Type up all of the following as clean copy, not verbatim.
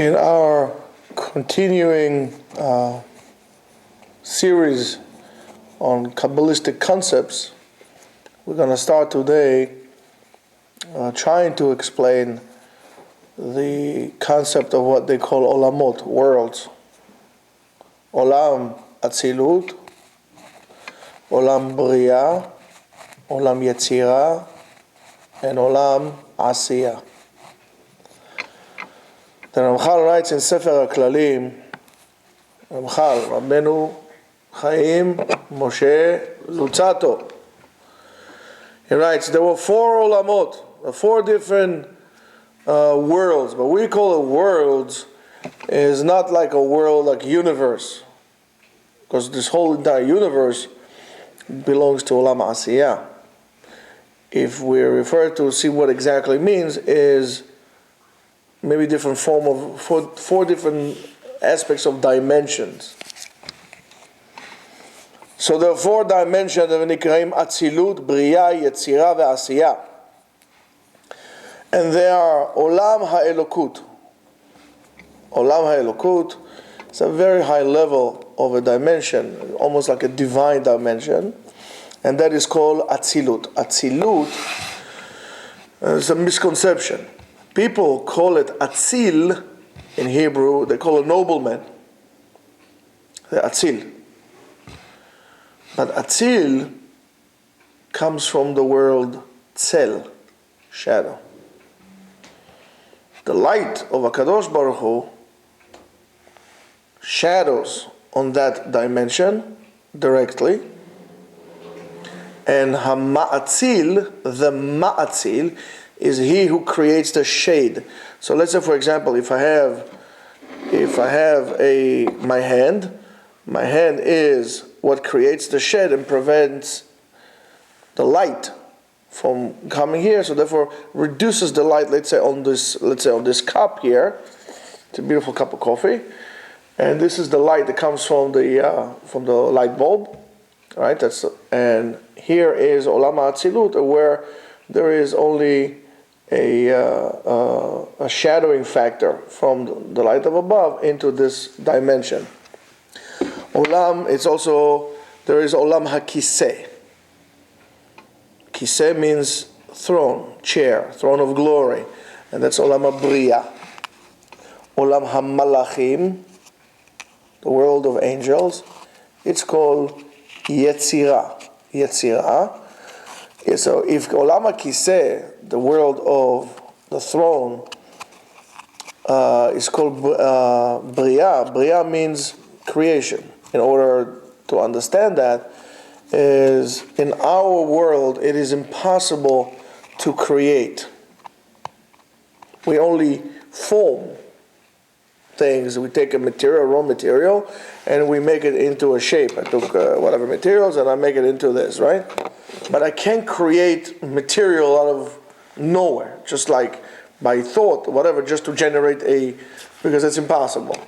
In our continuing series on Kabbalistic concepts, we're going to start today trying to explain the concept of what they call olamot, worlds. Olam Atzilut, Olam Bria, Olam Yetzira, and Olam Asiya. The Ramchal writes in Sefer HaKlalim, Ramchal, Rabbeinu Chaim Moshe Luzzatto. He writes, there were four olamot, four different worlds, but we call it worlds is not like a world like universe, because this whole entire universe belongs to Olam Asiya. If we refer to see what exactly it means, is maybe different form of four different aspects of dimensions. So there are four dimensions of Nikraim Atzilut, Bria, Yetzira, Asiya. And they are Olam HaElokut. Olam HaElokut is a very high level of a dimension, almost like a divine dimension, and that is called Atzilut. Atzilut is a misconception. People call it Atzil in Hebrew, they call it nobleman. The Atzil. But Atzil comes from the word Tzel, shadow. The light of HaKadosh Baruch Hu shadows on that dimension directly. And Hama'atzil, the Ma'atzil, is he who creates the shade. So let's say, for example, if I have my hand is what creates the shade and prevents the light from coming here. So therefore, reduces the light. Let's say on this cup here. It's a beautiful cup of coffee, and this is the light that comes from the light bulb. All right. And here is Olam HaAtzilut, where there is only a shadowing factor from the light of above into this dimension. Olam, there is Olam HaKiseh. Kiseh means throne, chair, throne of glory. And that's Olam HaBriya. Olam HaMalachim, the world of angels, it's called Yetzira. Yetzira. So if Olam HaKiseh, the world of the throne, is called Bria. Bria means creation. In order to understand that, is in our world it is impossible to create. We only form things. We take a material, raw material, and we make it into a shape. I took whatever materials and I make it into this, right? But I can't create material out of nowhere, just like by thought, whatever, just to generate because it's impossible.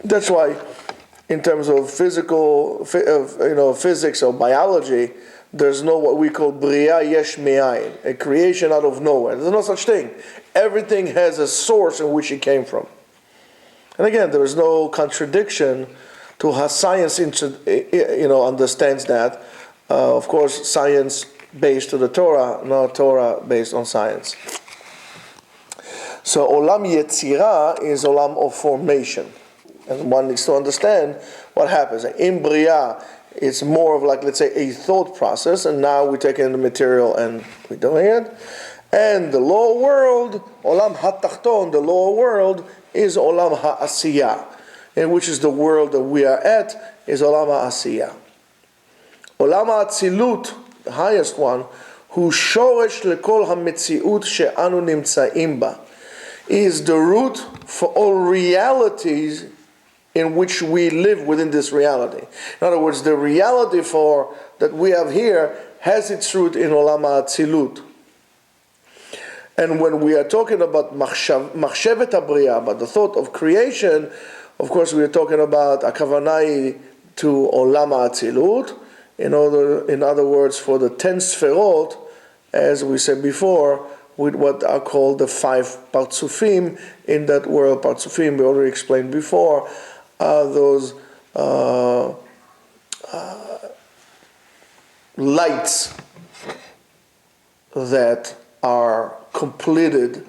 That's why, in terms of physics or biology, there's no what we call bria yesh me'ayin, a creation out of nowhere. There's no such thing. Everything has a source in which it came from. And again, there is no contradiction to how science understands that. Of course, science based to the Torah, not Torah based on science. So Olam Yetzira is Olam of formation. And one needs to understand what happens. In Bria, it's more of like, let's say, a thought process, and now we take in the material and we're doing it. And the lower world, Olam HaTachton, the lower world, is Olam HaAsiya, which is the world that we are at, is Olam HaAsiya. Olam HaAtzilut, the highest one, who shoresh lekol hametziut she'anu nimtza'im ba, is the root for all realities in which we live within this reality. In other words, the reality that we have here has its root in Olam HaAtzilut. And when we are talking about Machshevet HaBriya, about the thought of creation, of course we are talking about Akavanai to Olam HaAtzilut, in other words, for the 10 Sferot, as we said before, with what are called the 5 partsufim in that world. Partsufim, we already explained before, are those lights that are completed,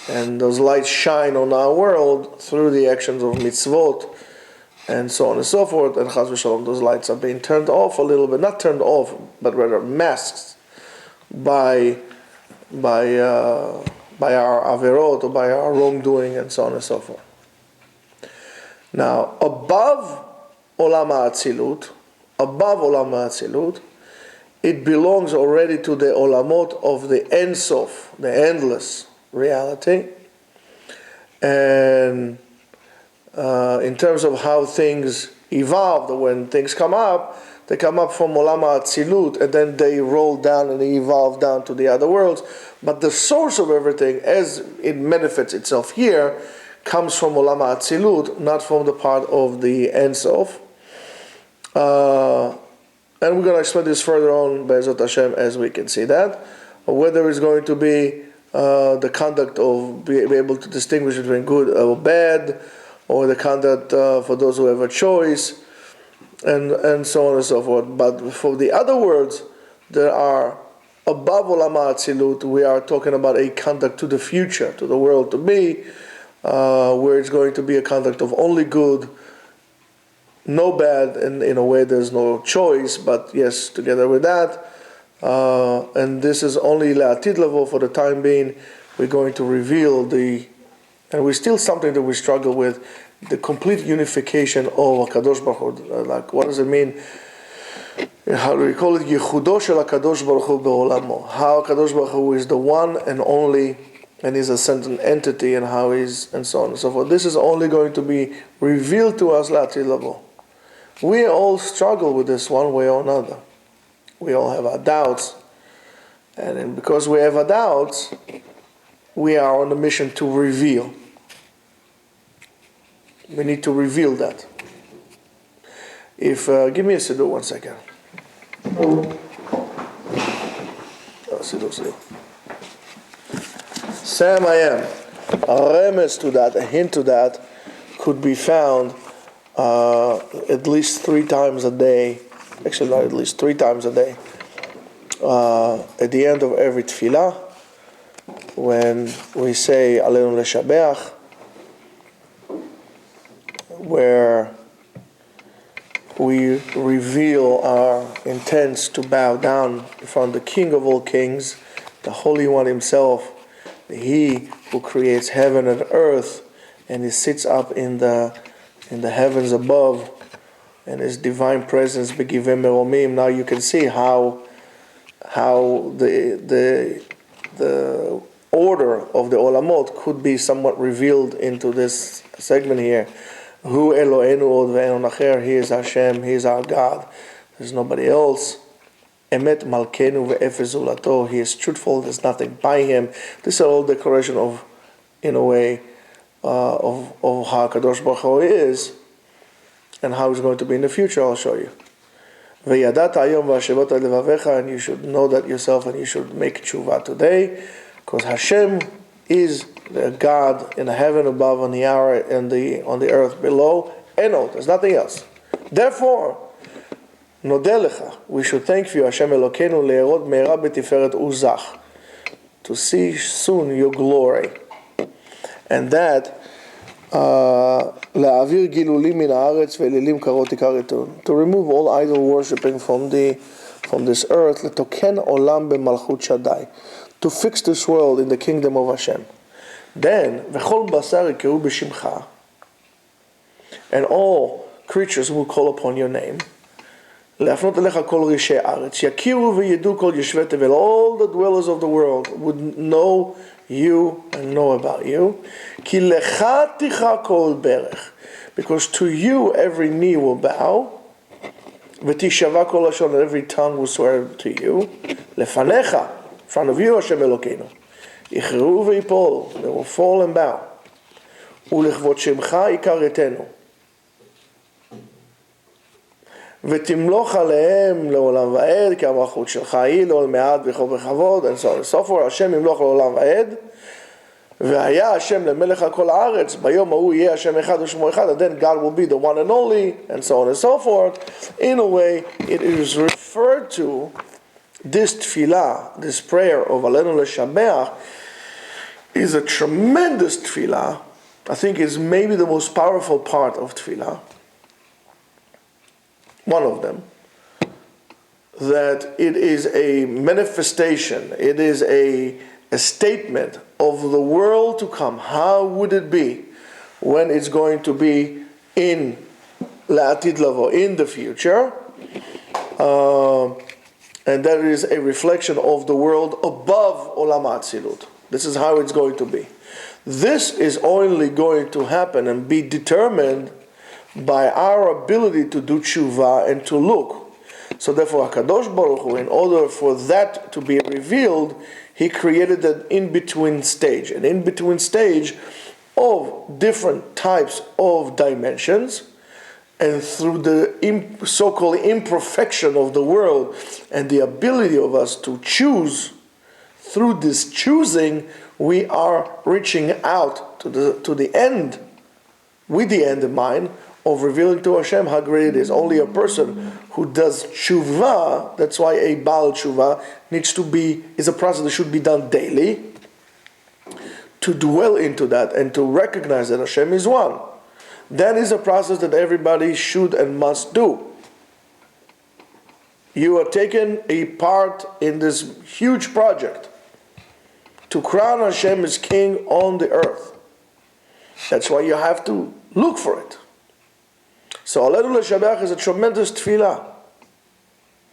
and those lights shine on our world through the actions of mitzvot and so on and so forth. And chas v'shalom, those lights are being turned off a little bit, not turned off, but rather masked by our averot, or by our wrongdoing, and so on and so forth. Now, above Olam HaAtzilut, it belongs already to the Olamot of the Ein Sof, the endless reality. And in terms of how things evolved, when things come up, they come up from Olam HaAtzilut, and then they roll down and they evolve down to the other worlds. But the source of everything, as it manifests itself here, comes from Olam HaAtzilut, not from the part of the Ein Sof. And we're going to explain this further on, Be'ezrat Hashem, as we can see that. Whether it's going to be the conduct of be able to distinguish between good or bad, or the conduct for those who have a choice, and so on and so forth. But for the other words, there are above Olam HaAtzilut, we are talking about a conduct to the future, to the world to be, where it's going to be a conduct of only good, no bad, and in a way there's no choice, but yes, together with that. And this is only La'atid level for the time being. We're going to reveal and we're still something that we struggle with, the complete unification of HaKadosh Baruch Hu. Like, what does it mean? How do we call it? Yechudo shel HaKadosh Baruch Hu be'olamo. How HaKadosh Baruch Hu is the one and only, and is a certain entity, and how he's, and so on and so forth. This is only going to be revealed to us La'atid level. We all struggle with this one way or another. We all have our doubts. And then because we have our doubts, we are on a mission to reveal. We need to reveal that. If give me a siddur 1 second. Siddur. Sam I am. A remes to that, a hint to that, could be found at least 3 times a day. Actually, not at least 3 times a day. At the end of every Tefila, when we say Aleinu Leshabeach, where we reveal our intents to bow down in front of the King of all kings, the Holy One himself, he who creates heaven and earth, and he sits up in the heavens above, and his divine presence begivem meromim. Now you can see how the order of the olamot could be somewhat revealed into this segment here. Hu Eloheinu od ve'enu acher. He is Hashem. He is our God. There's nobody else. Emet malkenu ve'efes zulato. He is truthful. There's nothing by him. This is all declaration of, in a way, of how Kadosh Baruch Hu is, and how he's going to be in the future. I'll show you. Ve'yadata hayom v'hashevota levavecha. And you should know that yourself, and you should make tshuva today, because Hashem is the God in the heaven above, on the hour, and on the earth below. Eno, there's nothing else. Therefore, nodelecha, we should thank you, Hashem Elokeinu, le'erod me'era b'tiferet uzach, to see soon your glory, and that la'avir gilulim min haaretz ve'elilim karot ikaretun, to remove all idol worshipping from this earth, letoken olam b'malchut Shaddai, to fix this world in the kingdom of Hashem. Then, v'chol basar ikeru b'shimcha, and all creatures will call upon your name. Le'afnot elecha kol rishei aretz, yakiru v'yedu kol yeshvei tevel, all the dwellers of the world would know you and know about you. Ki lecha ticha kol berech, because to you every knee will bow. V'tishava kol lashon, and every tongue will swear to you. Lefanecha, in front of you, Hashem Elokeinu. Ichru v'yipol, they will fall and bow. U'lichvot shemcha ikaretenu, ותמלוך עליהם לעולם ועד, כי המלכות שלך היא לעולם מעט בכל בכבוד, and so on and so forth. השם ימלוך לעולם ועד, והיה השם למלך על כל הארץ, ביום ההוא יהיה השם אחד ושמו אחד, and then God will be the one and only, and so on and so forth. In a way, it is referred to, this tefillah, this prayer of Alenu Leshabeach, is a tremendous tefillah. I think it's maybe the most powerful part of tefillah. One of them. That it is a manifestation, it is a statement of the world to come. How would it be when it's going to be in La'atid Lavo, in the future? And that is a reflection of the world above Olam Atzilut. This is how it's going to be. This is only going to happen and be determined by our ability to do tshuva and to look. So therefore, HaKadosh Baruch Hu, in order for that to be revealed, He created an in-between stage. An in-between stage of different types of dimensions, and through the so-called imperfection of the world and the ability of us to choose, through this choosing, we are reaching out to the end, with the end in mind, of revealing to Hashem how great it is. Only a person who does tshuva, that's why a Baal tshuva is a process that should be done daily, to dwell into that and to recognize that Hashem is one. That is a process that everybody should and must do. You are taking a part in this huge project to crown Hashem as King on the earth. That's why you have to look for it. So Alenu Leshabeach is a tremendous tefillah.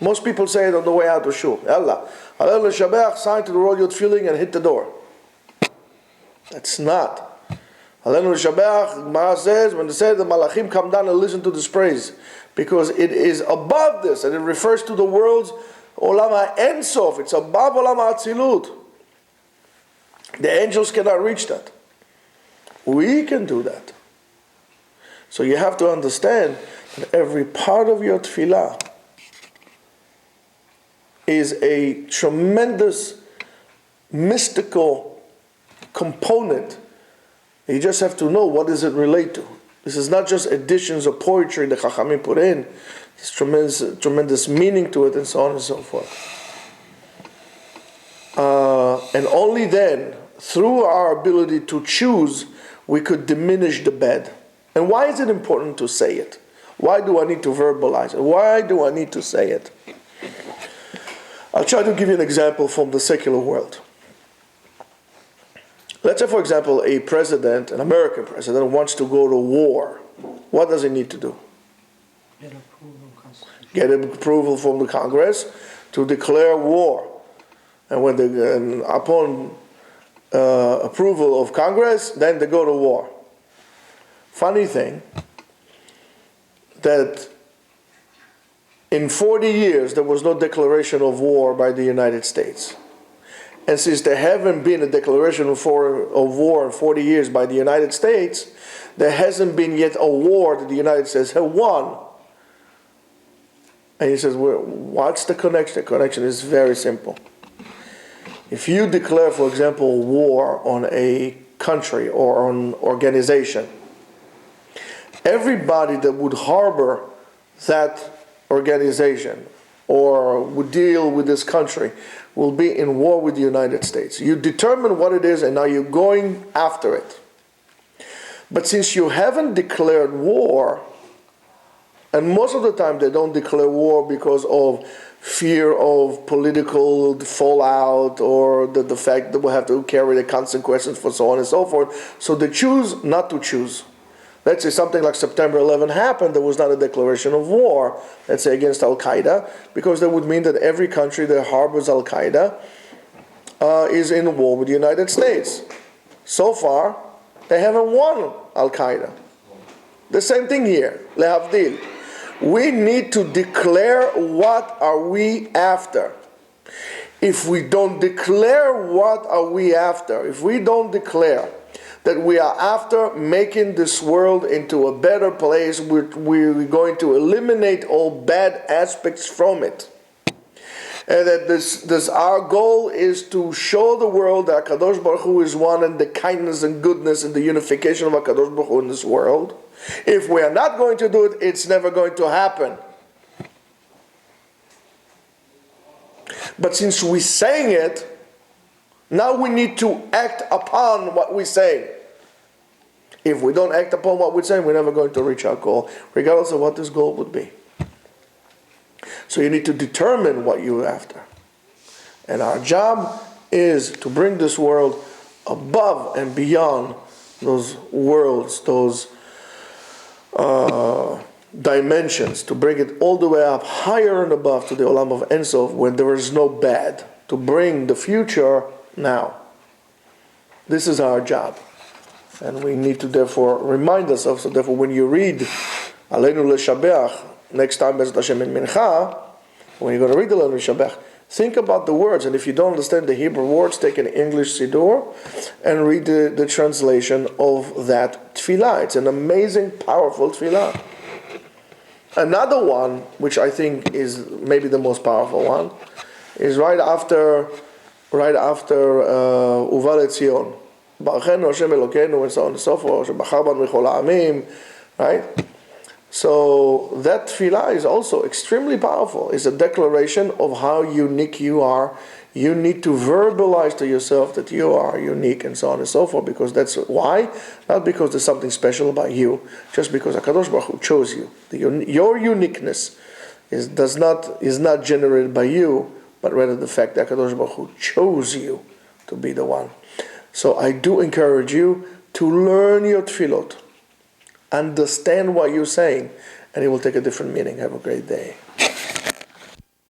Most people say it on the way out to shul. Yalla, Alenu Leshabeach, sign to the roll your tefillah and hit the door. That's not. Alenu Leshabeach, Gemara says, when they say the Malachim come down and listen to this praise, because it is above this, and it refers to the world's Olam Ein Sof. It's above Olam Atzilut. The angels cannot reach that. We can do that. So you have to understand that every part of your tefillah is a tremendous mystical component. You just have to know what does it relate to. This is not just additions of poetry that Chachamim put in. There's tremendous meaning to it, and so on and so forth. And only then, through our ability to choose, we could diminish the bad. And why is it important to say it? Why do I need to verbalize it? Why do I need to say it? I'll try to give you an example from the secular world. Let's say, for example, a president, an American president, wants to go to war. What does he need to do? Get approval from the Congress to declare war. And upon approval of Congress, then they go to war. Funny thing, that in 40 years there was no declaration of war by the United States. And since there haven't been a declaration of war in 40 years by the United States, there hasn't been yet a war that the United States have won. And he says, well, what's the connection? The connection is very simple. If you declare, for example, war on a country or on an organization, everybody that would harbor that organization or would deal with this country will be in war with the United States. You determine what it is and now you're going after it. But since you haven't declared war, and most of the time they don't declare war because of fear of political fallout or the fact that we'll have to carry the consequences for so on and so forth, so they choose not to choose. Let's say something like September 11 happened, there was not a declaration of war, let's say against Al-Qaeda, because that would mean that every country that harbors Al-Qaeda is in war with the United States. So far, they haven't won Al-Qaeda. The same thing here, lehavdil. We need to declare what are we after. If we don't declare what are we after, if we don't declare that we are after making this world into a better place. We're going to eliminate all bad aspects from it. And that this our goal is to show the world that HaKadosh Baruch Hu is one, and the kindness and goodness and the unification of HaKadosh Baruch Hu in this world. If we are not going to do it, it's never going to happen. But since we're saying it, now we need to act upon what we say. If we don't act upon what we're saying, we're never going to reach our goal, regardless of what this goal would be. So you need to determine what you're after. And our job is to bring this world above and beyond those worlds, those dimensions, to bring it all the way up, higher and above to the Olam of Ein Sof, where there is no bad, to bring the future now. This is our job. And we need to therefore remind ourselves. So therefore when you read Aleinu Leshabeach, next time Bezat Hashem in Mincha, when you're going to read the Aleinu Leshabeach, think about the words. And if you don't understand the Hebrew words, take an English Siddur and read the translation of that Tefillah. It's an amazing, powerful Tefillah. Another one, which I think is maybe the most powerful one, is right after Uval Etzion. Barachenu Hashem Elokeinu, and so on and so forth. Shebachar banu michol ha'amim, right? So that tefillah is also extremely powerful. It's a declaration of how unique you are. You need to verbalize to yourself that you are unique, and so on and so forth, because that's why. Not because there's something special about you, just because HaKadosh Baruch Hu chose you. Your uniqueness is not generated by you, but rather the fact that HaKadosh Baruch Hu chose you to be the one. So I do encourage you to learn your tefillot. Understand what you're saying, and it will take a different meaning. Have a great day.